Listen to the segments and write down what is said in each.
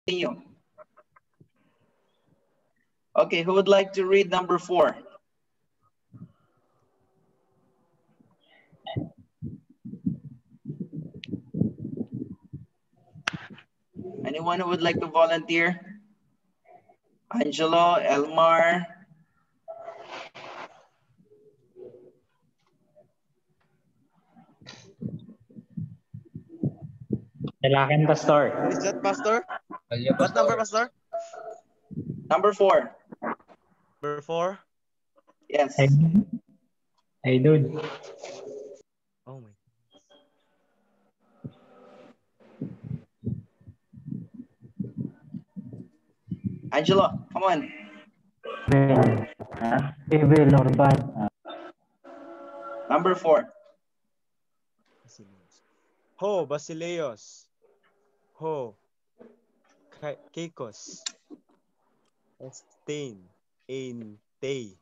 continue. Okay, who would like to read number 4? Anyone who would like to volunteer? Angelo, Elmar. Kailangan, Pastor. Is that Pastor? What number, Pastor? Number 4. Number 4? Yes. Ay, dude. Oh my. Angelo, come on. Evil or bad. Number 4. Ho, Basileus. Ho, Kikos. Estain, Ein, Tei.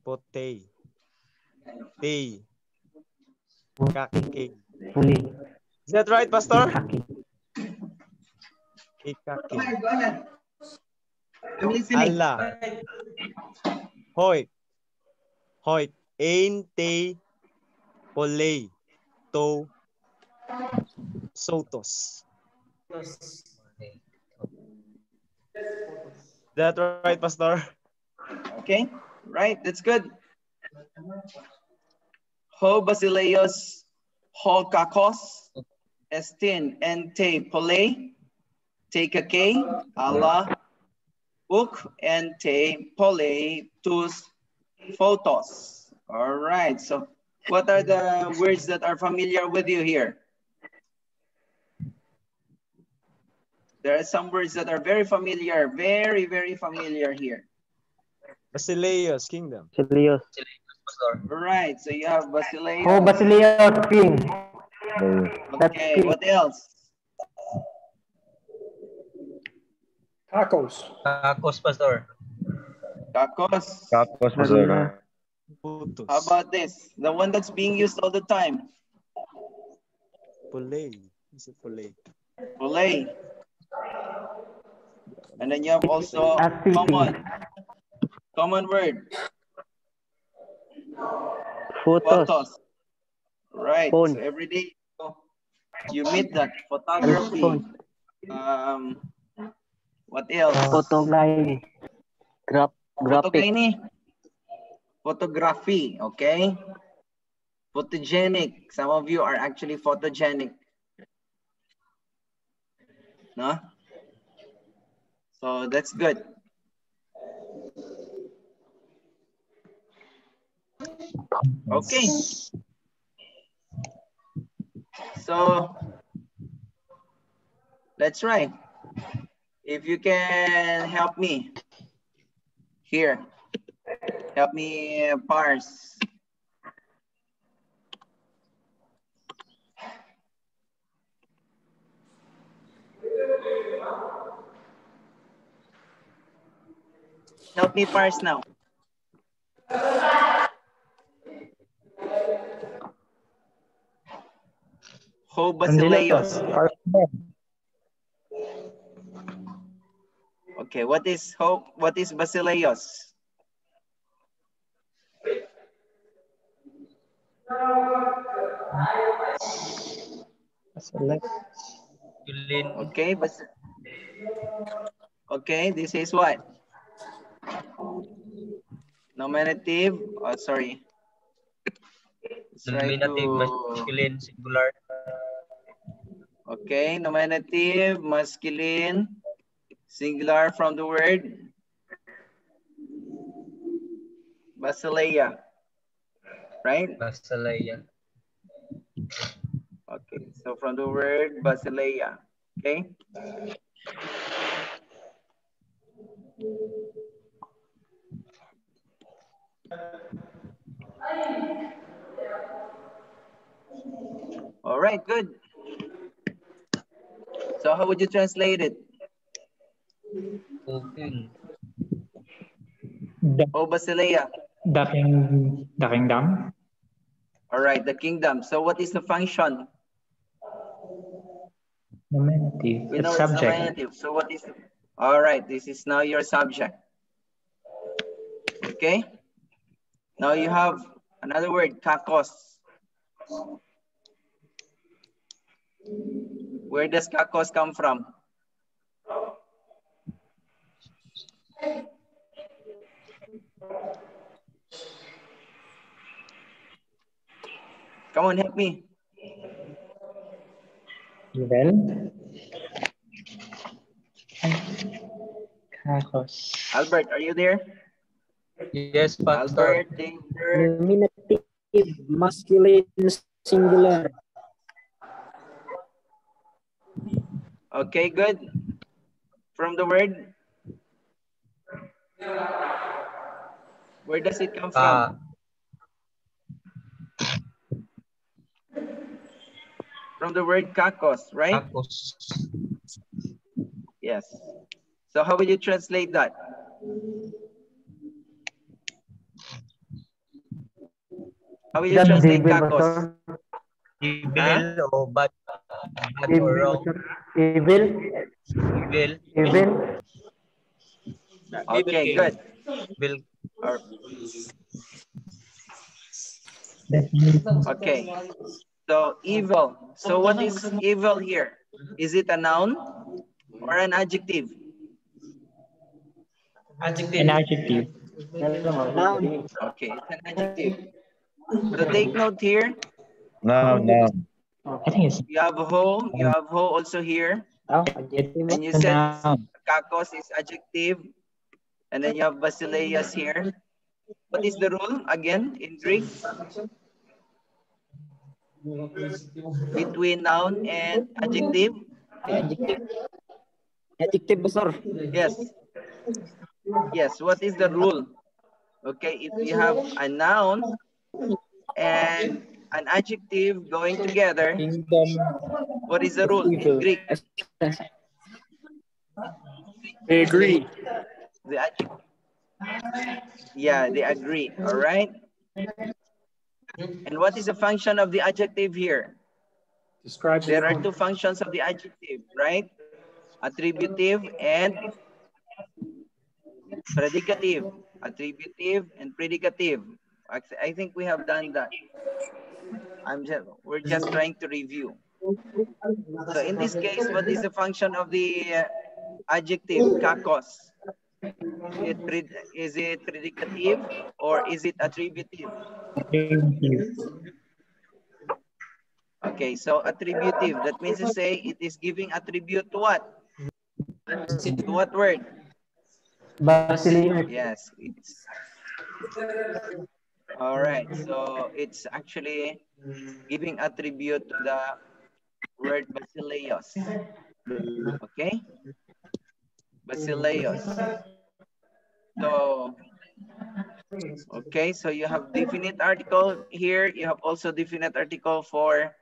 Potei. Tei. Kake. Puli. Is that right, Pastor? Kaki. Go ahead. I'm listening. Allah. Hoy. Hoy. Ein, Tei. Polei. To. Sotos. That right, Pastor? Okay, right, that's good. Ho Basileus, ho Kakos, Estin, Ente Pole, Te Kake, Allah, Uk, Ente Pole, Tus, Photos. All right, so what are the words that are familiar with you here? There are some words that are very familiar, very, very familiar here. Basileus Kingdom. Basileus. All right, so you have Basileus. Oh, Basileus King. Okay, what else? Tacos. Tacos, Pastor. Tacos. Tacos, Pastor. Putos. How about this? The one that's being used all the time. Polei. Is it Polei? Polei. And then you have also common word. Photos. Right. Phone. So every day you meet that. Photography. What else? Photography. Graphic. Photography. Okay. Photogenic. Some of you are actually photogenic. No? So that's good. Okay. So let's try. If you can help me here, help me parse. Help me parse now. Ho Basileus. Okay, what is Basileus? Okay, okay, this is what? Nominative, oh sorry. Nominative, masculine, singular. Okay, nominative, masculine, singular from the word Basileia, right? Basileia. Okay, so from the word Basileia, okay? All right, good. So how would you translate it? King. Oh, Basileia. The kingdom. All right, the kingdom. So what is the function? Nominative. We It's know it's subject. nominative. So what is, all right, this is now your subject. Okay. Now you have another word, kakos. Where does kakos come from? Come on, help me. Well. Kakos. Albert, are you there? Yes, Pastor. Albert, David. Nominative, masculine, singular. Okay, good. From the word, where does it come from? From the word kakos, right? Kakos. Yes. So how will you translate that? How will you That translate devil, kakos? Pastor. Evil or bad or Evil, wrong. Pastor. Evil. Evil. Evil. Okay, good. Evil. Or- Definition. Okay. So evil. So what is evil here? Is it a noun or an adjective? An adjective. Noun. Okay, it's an adjective. So take note here. No. I think it's You have ho also here. Oh, it's adjective. And you a said noun. kakos is adjective. And then you have basileus here. What is the rule again in Greek? Between noun and adjective? Adjective. Adjective, Pastor. Yes. Yes, what is the rule? Okay, if you have a noun and an adjective going together, Kingdom what is the of rule in evil. Greek? I agree. The adjective. Yeah, they agree. All right. And what is the function of the adjective here? Describe There are two functions of the adjective, right? Attributive and predicative. Attributive and predicative. I think we have done that. We're just trying to review. So in this case, what is the function of the adjective kakos? Is it predicative or is it attributive? Attributive. Okay, so attributive, that means to say it is giving attribute to what? To what word? Basileus. Yes, it's all right. So it's actually giving attribute to the word basileus. Okay, basileus. So okay, so you have definite article here. You have also definite article for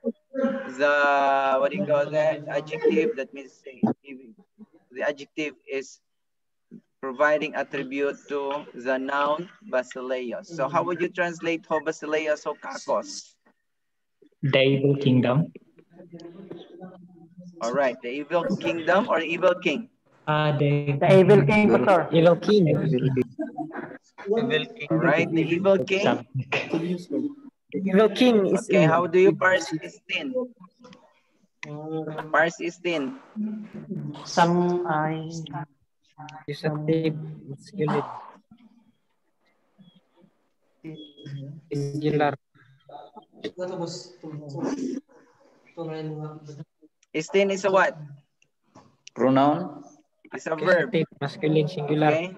the, what do you call that? Adjective. That means the adjective is providing attribute to the noun basileus. So how would you translate ho basileus o kakos? The evil kingdom. All right, the evil kingdom or evil king? The evil king, Pastor. Evil king. Evil king. All right, the evil king. Subject. Evil king is Okay, evil. how do you parse istin? Parse istin. Some Accusative, masculine. Singular. Istin is a what? Pronoun? It's a verb. Accusative, masculine, singular. Okay.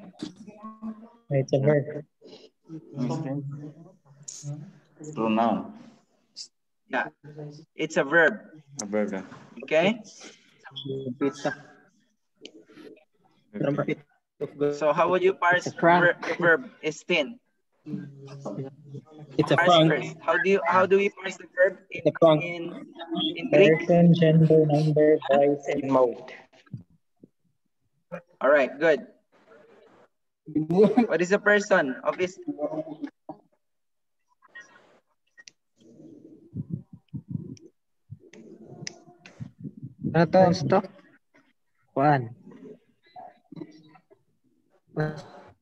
it's a verb. Pronoun. Yeah, it's a verb. A verb. Okay. Pizza. Okay. So how would you parse It's a prank. the verb istin? It's a Parse prank. first. How do we parse the verb It's a prank. in Greek? Person, gender, number, voice, and mode. All right, good. What is the person of this? Ano to? Ano to? Kuan.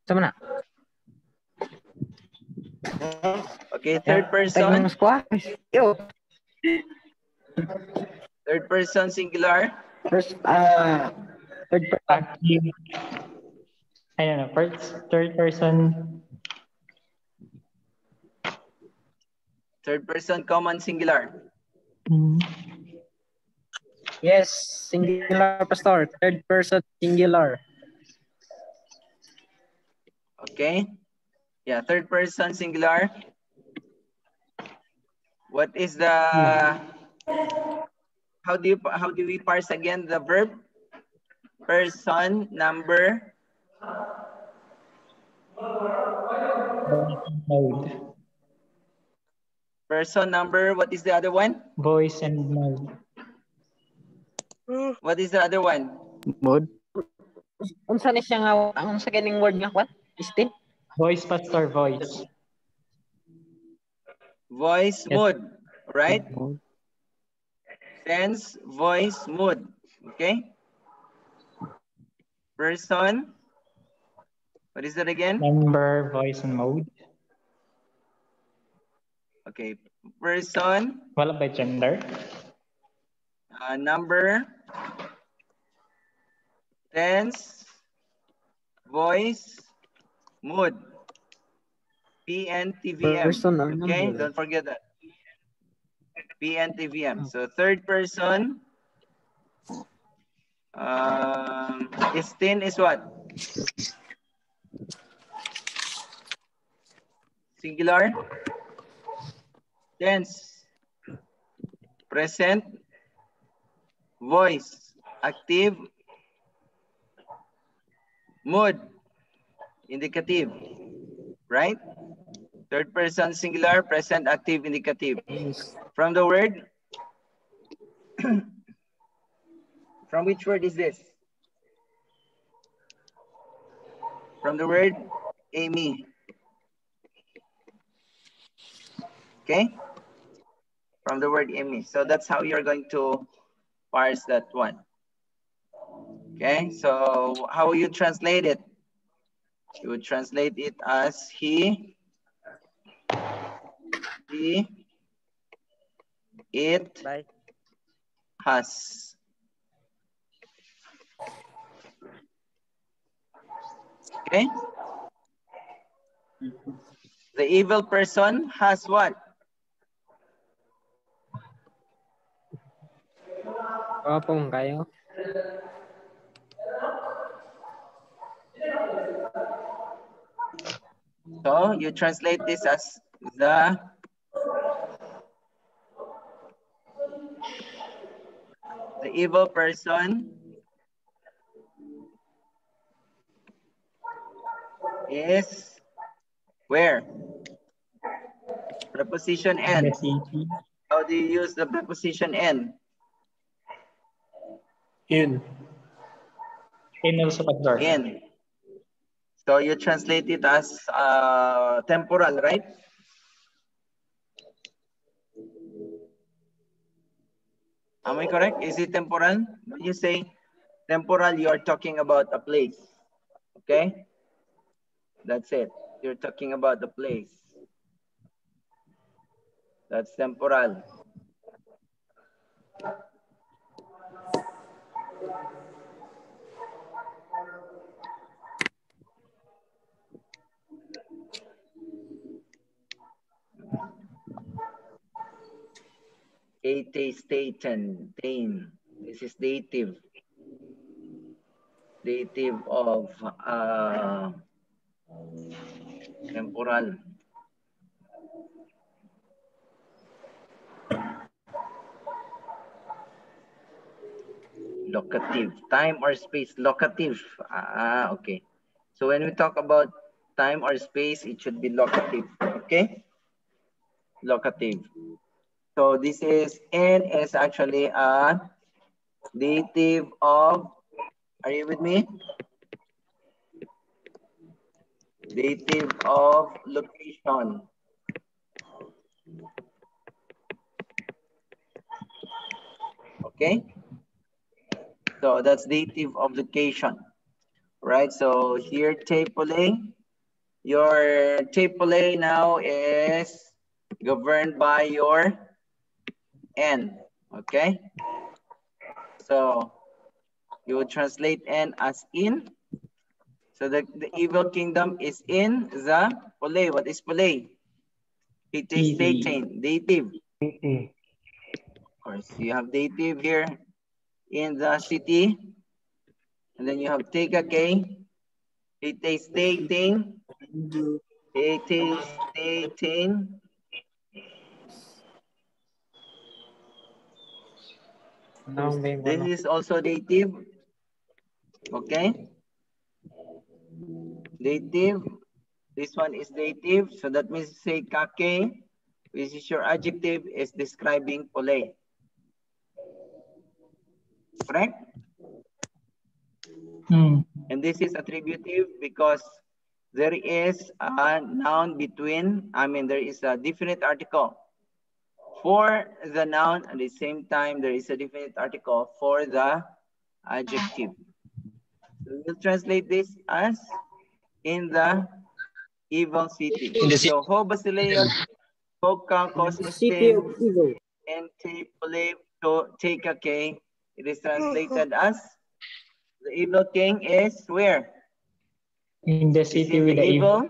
Sama na. Okay, third Tag person. ng squad. Yo. Third person singular. First, third person. Active. I don't know. Third person. Third person common singular. Yes, singular, Pastor. Third person, singular. Okay. Yeah, third person singular. What is the how do we parse again the verb? Person, number, Mode. person, number, what is the other one? Voice and mode. What is the other one? Mode. Unsa ni siya nga, unsa ganing word nga kwan? Istin? Voice, Pastor, voice. Voice, Yes. mood, right? Tense, voice, mood. Okay. Person. What is that again? Number, voice, and mode. Okay. Person, Wala by gender. number, tense, voice, mood. PNTVM. Person or Okay, number. don't forget that. PNTVM. So third person. Istin is what? Singular. Tense. Present. Voice. Active. Mood. Indicative. Right? Third person singular, present, active, indicative. Yes. From the word? From which word is this? From the word Amy. Okay? From the word Amy. So that's how you're going to parse that one. Okay, so how will you translate it? You would translate it as he, it, Bye. has. Okay? The evil person has what? Kapong kayo. So you translate this as the evil person is where? Preposition The N. city. How do you use the preposition N? In also, Pastor. In. So you translate it as temporal, right? Am I correct? Is it temporal? When you say temporal, you are talking about a place. Okay? That's it. You're talking about the place. That's temporal. Staten. This is dative. Dative of temporal. Locative. Time or space. Locative. Okay. So when we talk about time or space, it should be locative. Okay? Locative. So this is N is actually a dative of, are you with me? Dative of location. Okay? So that's dative of location, right? So here, te pole, your te pole now is governed by your N, okay? So you would translate N as in. So the evil kingdom is in the pole. What is pole? It is dative. Dative. Of course, you have dative here in the city. And then you have take a K. It is stating. It is stating. This is also dative. Okay. Dative. This one is dative. So that means say kake, which is your adjective, is describing pole. Correct? And this is attributive because there is a noun between, there is a definite article for the noun. At the same time, there is a definite article for the adjective. So we'll translate this as in the evil city. So ho basileia ho kakos estin and te pole to take a K. It is translated as the evil king is where? In the city with the evil.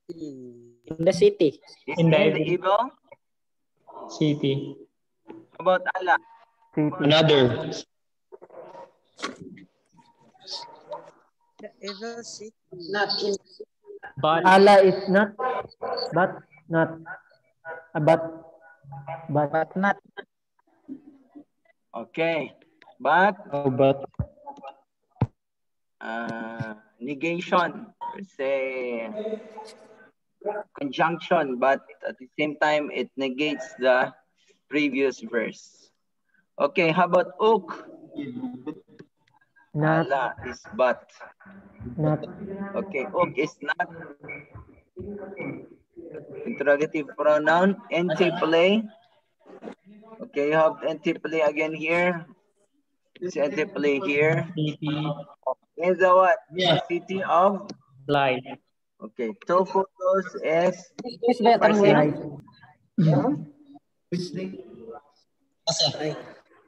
In the city. In the evil city. How about Allah? Another. The evil city. Not in. But Allah is not, but not, but not. Okay, but negation, say conjunction, but at the same time it negates the previous verse. Okay, how about ook? not, Allah is but. not. Okay, ook is not. Interrogative pronoun, antipole. Okay, you have antipole again here. This antipole here. city Is the what? Yeah. City of light. Okay, two photos is Is better Parsi.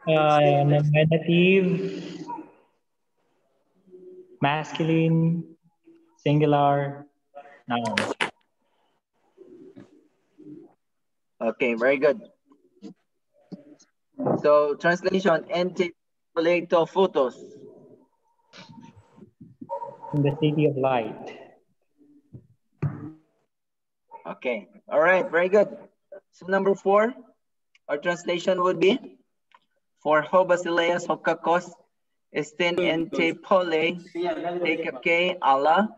Nominative, masculine, singular, noun. Okay, very good. So translation, antipolato photos. In the city of light. Okay, all right, very good. So number 4, our translation would be for ho basileas ho kakos estin ente pole take a K Allah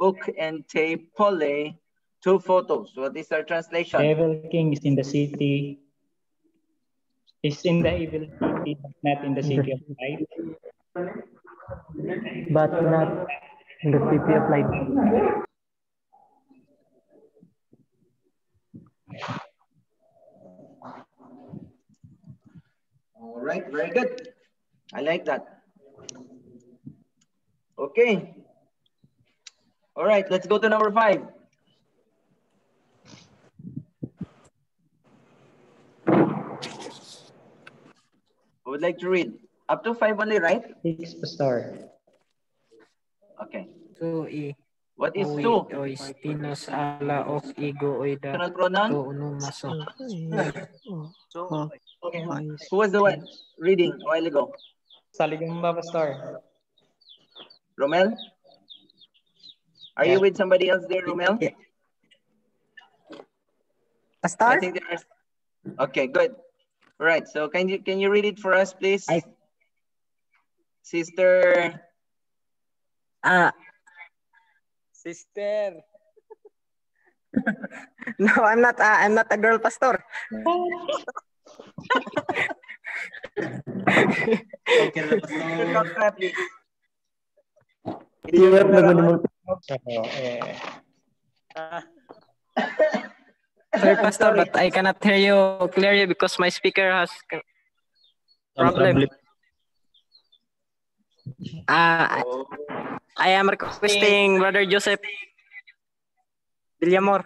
uk ente pole two photos. What is our translation? The evil king is in the city. Is in the evil city, not in the city of light. But not in the city of light. All right, very good. I like that. Okay. All right, let's go to number 5. Who would like to read? Up to 5 only, right? 6 pastor. Okay. 2 What is 2? Ois tinos ala of ego oida Personal pronoun? to unumaso. Who was the one reading a while ago? Saligumba pastor. Romel? Are you with somebody else there, Romel? Yeah. I Pastor? think there is. Okay, good. All right. So can you read it for us, please? Sister. Sister. No, I'm not a girl pastor. Sorry, pastor, but I cannot hear you clearly because my speaker has problem. I am requesting Brother Joseph Villamor.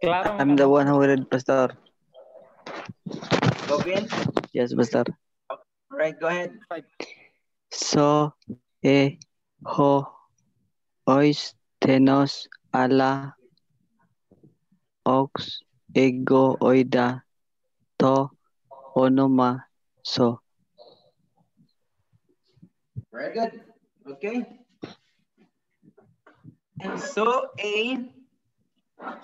Klaro I'm the one who read, Pastor. Gavin? Yes, Pastor. All right, go ahead. So, ho, ois, tenos, ala, ox, ego, oida, to, onoma, so. Very good. Okay. So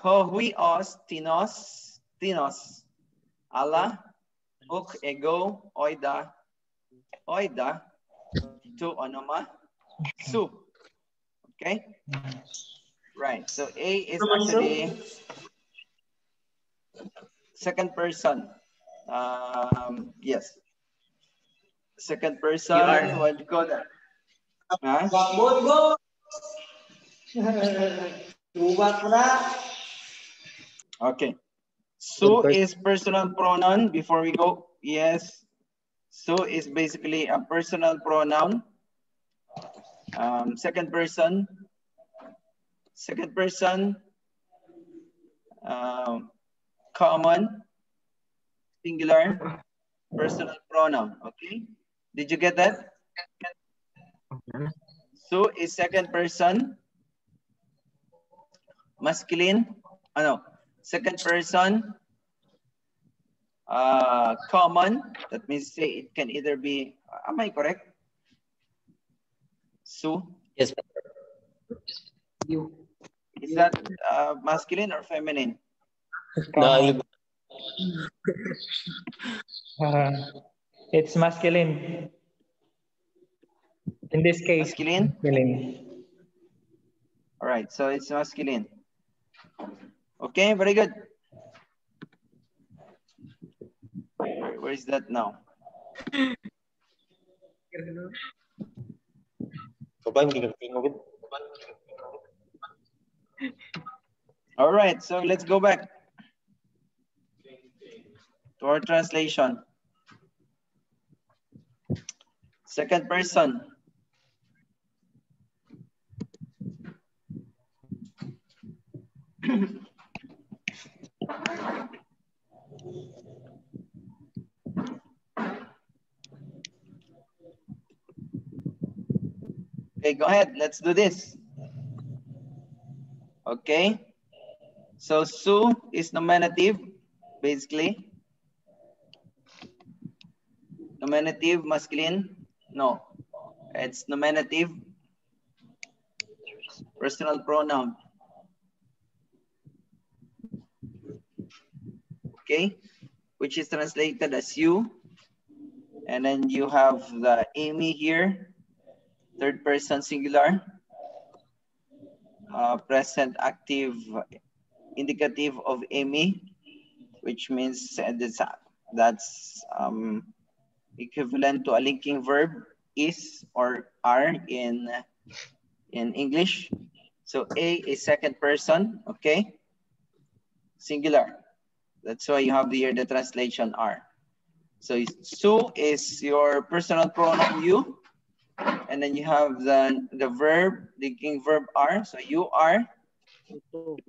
huios, tinos, ala, uk, ego, oida, to, onoma, su. Okay. Right. So A is actually second person. Yes. Second person. What do you call that? Huh? Okay. Su is personal pronoun before we go. Yes. Su is basically a personal pronoun. Second person. Common, singular, personal pronoun. Okay. Did you get that? Su is second person. Masculine. Second person. Common. That means say it can either be. Am I correct? Su. Yes. Is that masculine or feminine? No, it's masculine. In this case, masculine. All right, so it's masculine. Okay, very good. Where is that now? All right, so let's go back to our translation. Second person. Okay, go ahead. Let's do this. Okay. So su is nominative, basically. Nominative, masculine. No, it's nominative. Personal pronoun. Okay, which is translated as you. And then you have the Amy here, third person singular. Present active indicative of Amy, which means that's equivalent to a linking verb is or are in English. So A is second person, okay? Singular. That's why you have here the translation are. So su is your personal pronoun you, and then you have the verb, linking verb are. So you are,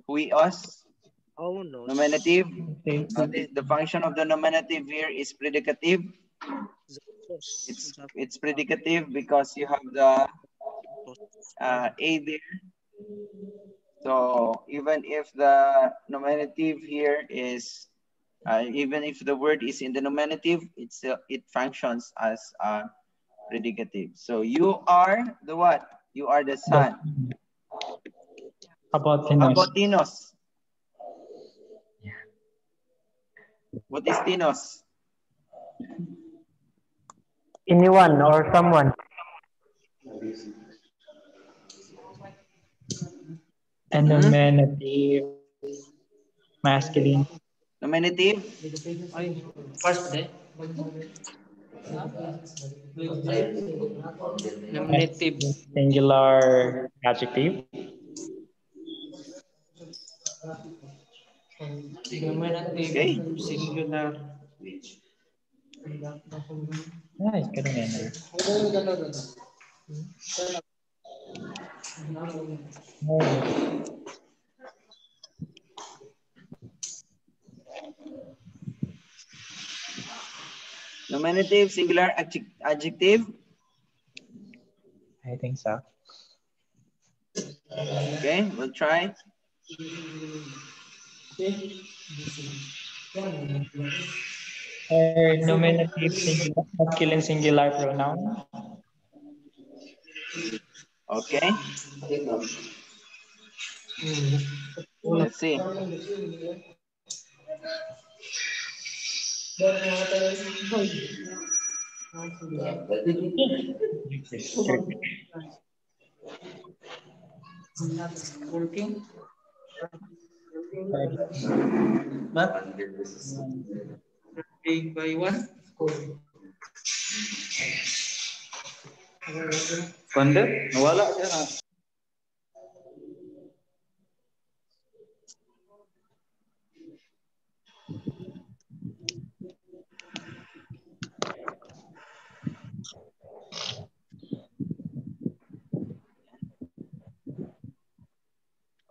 we, us, nominative. The function of the nominative here is predicative. It's predicative because you have the A there. So even if the nominative here is, even if the word is in the nominative, it functions as a predicative. So you are the what? You are the son. About Tinos. What is Tinos? Anyone or someone. And nominative, masculine. Nominative? First day. Nominative. Singular adjective. Nominative, singular. Nice, good memory. Nominative, singular, adjective. I think so. Okay, we'll try. Nominative, singular, masculine, singular pronoun. Okay. Let's see. Working. But by one. Pande, nawala siya na.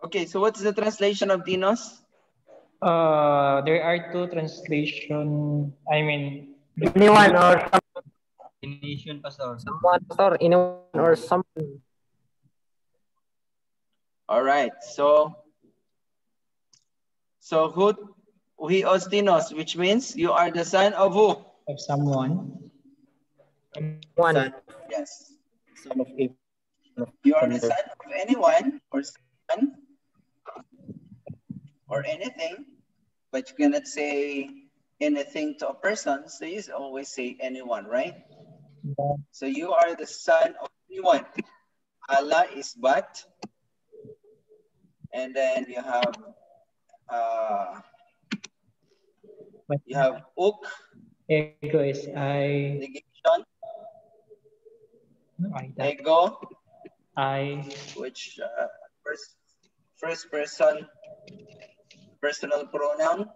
Okay, so what's the translation of Dinos? There are two translation. I mean, Anyone or Definition, Pastor. someone, Pastor. Anyone or someone. All right, so huios Dinos, which means you are the son of who? of someone. One. Yes. Son of Abraham. You are the son of anyone or son or anything, but you cannot say anything to a person, so you always say anyone, right? Yeah. So you are the son of anyone. Allah is but, and then you have uk. Ego is I. Negation. No, I. Ego. I. Which first person personal pronoun.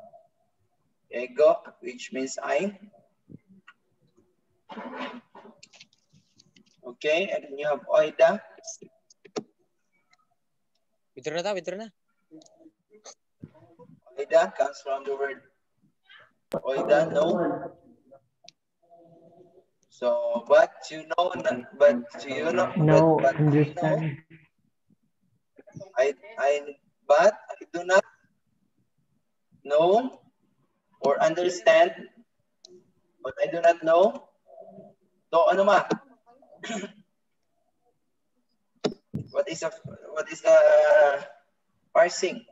Ego, which means I. Okay, and then you have oida. Withdraw na. Oida comes from the word oida, no. So, but you know, but you know, No, but understand. I do not know or understand, but I do not know. So, ano ma? What is the parsing?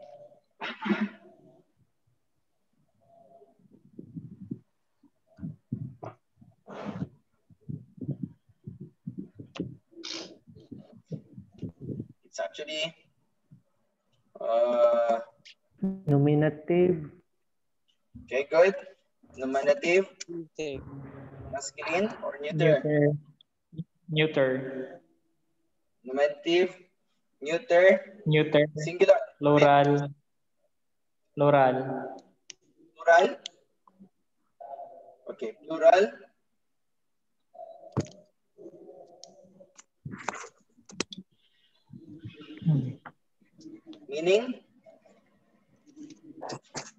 It's actually Nominative. okay, good. Nominative, masculine or neuter? Neuter. Nominative, neuter. Neuter. Singular. Plural. Plural. Plural. Okay, plural. Meaning?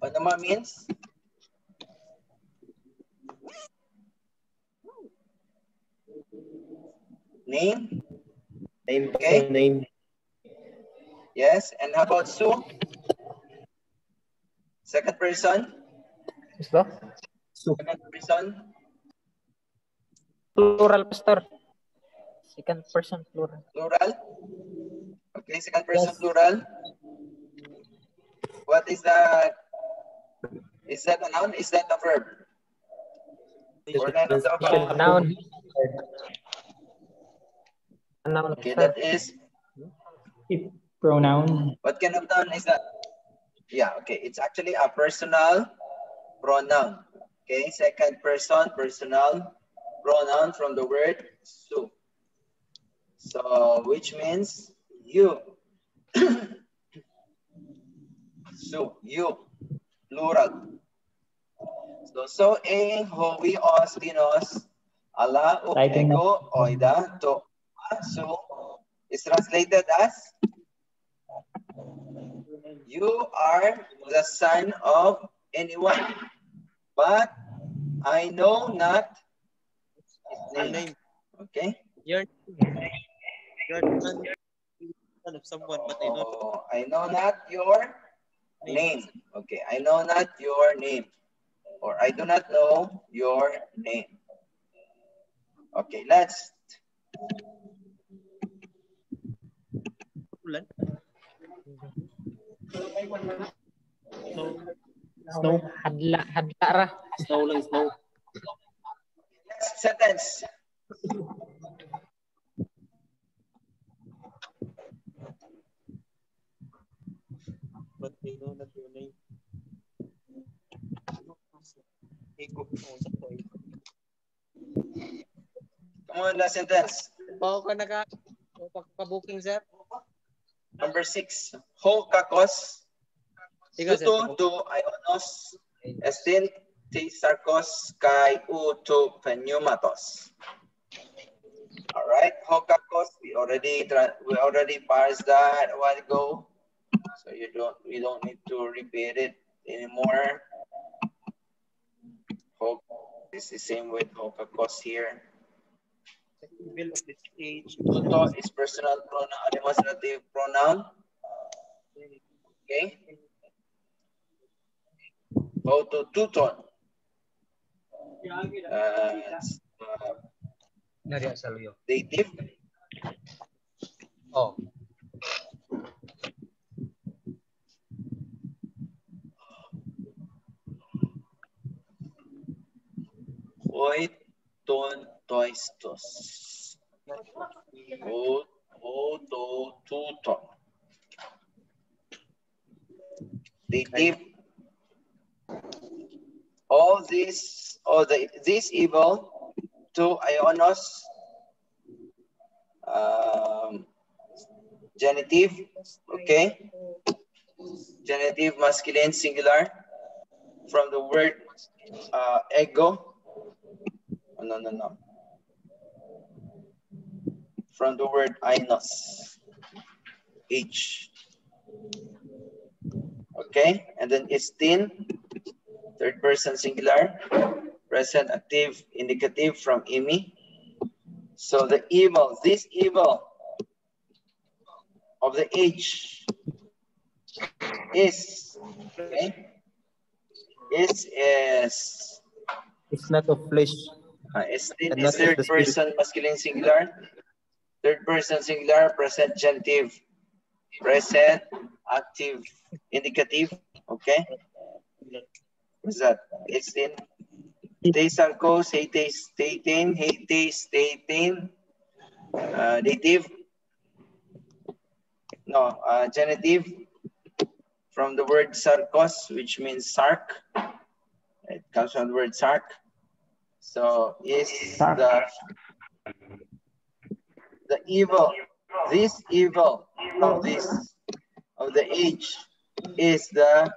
What naman means? Name? Name. Okay. Name. Yes, and how about Sue? Second person? Second person? Plural, Pastor. Second person, plural. Plural? Okay, second person, Yes. plural. What is that? Is that a noun? Is that a verb? Or none of the above? Noun. Noun, Okay, Pastor. that is, Pronoun. what kind of noun is that? Yeah, okay, it's actually a personal pronoun. Okay, second person, personal pronoun from the word su. So, which means you. So, you, plural. So e hobi os tinos ala ego oida to. So it's translated as you are the son of anyone, but I know not his name. Okay. You're son of someone, but I don't. Oh, I know not your name. Okay, I know not your name. Or I do not know your name. Okay, let's. Snow. Hadla ra. Snow lang, snow. Next sentence. But they know not your name. Come on, last sentence. Pao ka naka-booking, sir? Number 6. Ho kakos. Ikaw, sir. Tuto to ionos. Estin ti sarkos kai uto pneumatos. All right, ho kakos. We already parsed that a while ago, so we don't need to repeat it anymore. It's the same with ho kakos here. Tuto is personal pronoun, demonstrative pronoun. Okay. Go to tuton. Dative. Oh. Hoi ton toistos. Ho to tuton. Dative. This evil to ionos. Genitive, okay. Genitive masculine singular from the word ego. No. From the word ainos. H. Okay, and then estin, third person singular, present active indicative from imi. So the evil, this evil of the age is, okay, is It's not of flesh. estin is third person masculine singular, third person singular, present genitive, present active indicative, okay. What's that? Estin. Te sarcos, hate statin, dative. No, genitive from the word sarcos, which means sark. It comes from the word sark. So is the evil, this evil of the age is the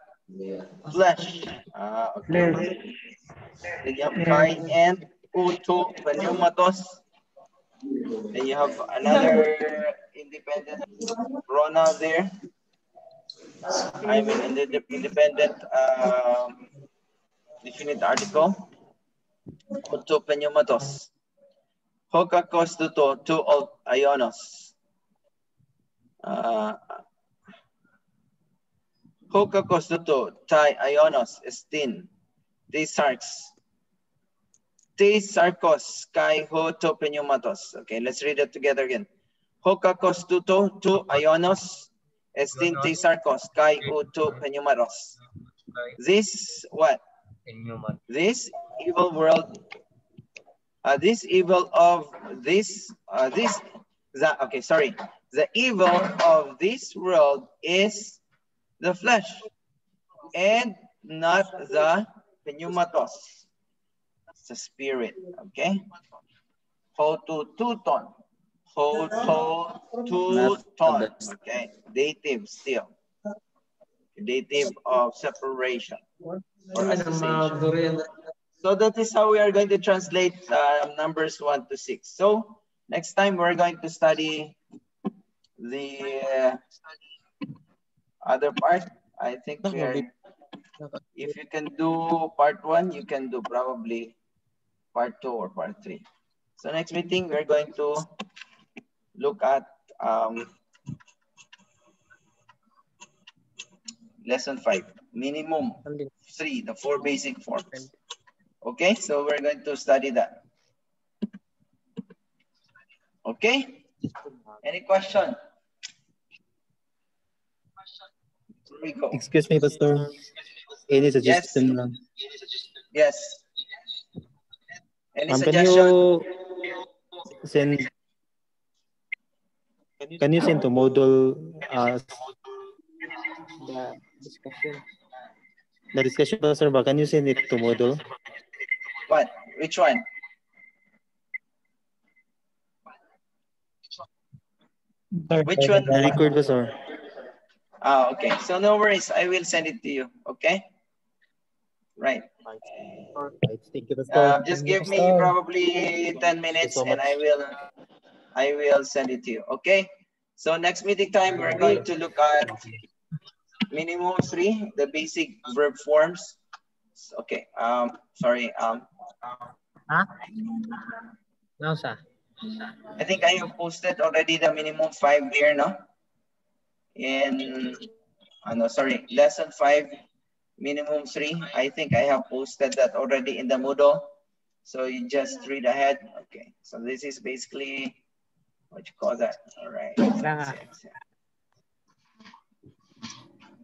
flesh. Okay. Then you have kai and uto pneumatos. Then you have another independent pronoun there. I mean, independent definite article. Uto pneumatos. Hokakos to ionos. Hokakos to tai ionos estin. Te sarkos kai ho to pneumatos. Okay, let's read it together again. Hokakos to ionos estin te sarkos kai ho to pneumatos. This what? This evil world. The evil of this world is the flesh and not the pneumatos. It's the spirit, okay? Hotututon. Hotututon. Okay, dative still. Dative of separation or association. So that is how we are going to translate numbers 1 to 6. So next time we're going to study the other part. I think we are, if you can do part 1, you can do probably part 2 or part 3. So next meeting, we're going to look at lesson 5, minimum 3, the 4 basic forms. Okay, so we're going to study that. Okay, any question? Here we go. Excuse me, Pastor. Any suggestion lang? Yes. Any Can suggestion? you send to Moodle the discussion, Pastor? But can you send it to Moodle? What? Which one? Which one? The record, Pastor. Ah, okay. So no worries. I will send it to you. Okay. Right. Thank you, Pastor. Just give me probably 10 minutes so and much. I will send it to you. Okay. So next meeting time, we're going to look at minimum 3, the basic verb forms. Okay. Sorry. No, sir. I think I have posted already the minimum 5 there, no? In, no, sorry, lesson 5, minimum 3. I think I have posted that already in the Moodle. So you just read ahead. Okay. So this is basically what you call that. All right.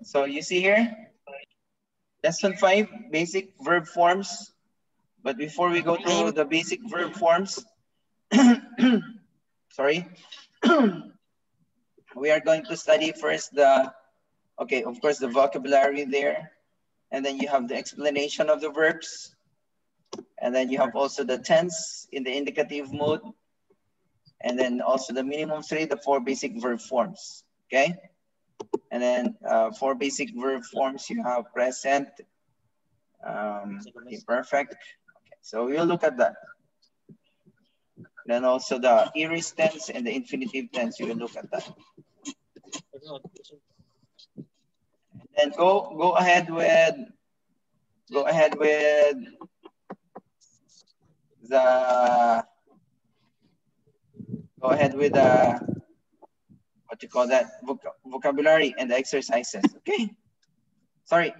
So you see here, lesson 5, basic verb forms. But before we go to the basic verb forms, sorry, we are going to study first the, okay, of course, the vocabulary there. And then you have the explanation of the verbs. And then you have also the tense in the indicative mode. And then also the minimum 3, the 4 basic verb forms, okay? And then 4 basic verb forms, you have present, imperfect. Okay, so we'll look at that. Then also the aorist tense and the infinitive tense, you will look at that. And go ahead with the what you call that, vocabulary and the exercises. Okay, sorry.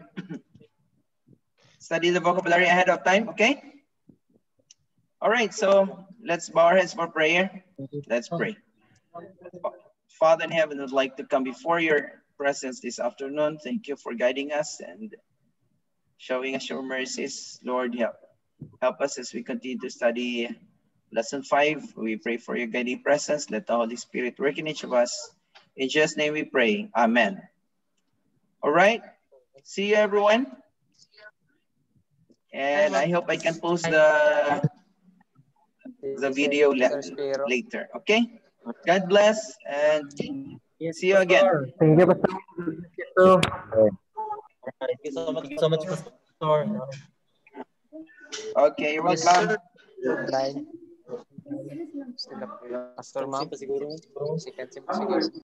Study the vocabulary ahead of time. Okay. All right, so let's bow our heads for prayer. Let's pray. Father in heaven, would like to come before your presence this afternoon. Thank you for guiding us and showing us your mercies. Lord, help us as we continue to study lesson 5. We pray for your guiding presence. Let the Holy Spirit work in each of us. In Jesus' name we pray. Amen. All right. See you, everyone. And I hope I can post the video later. Okay. God bless and see you again. Thank you, Pastor. Thank you so much, Pastor. Okay, you're welcome. Pastor, ma'am. Second sim siguro.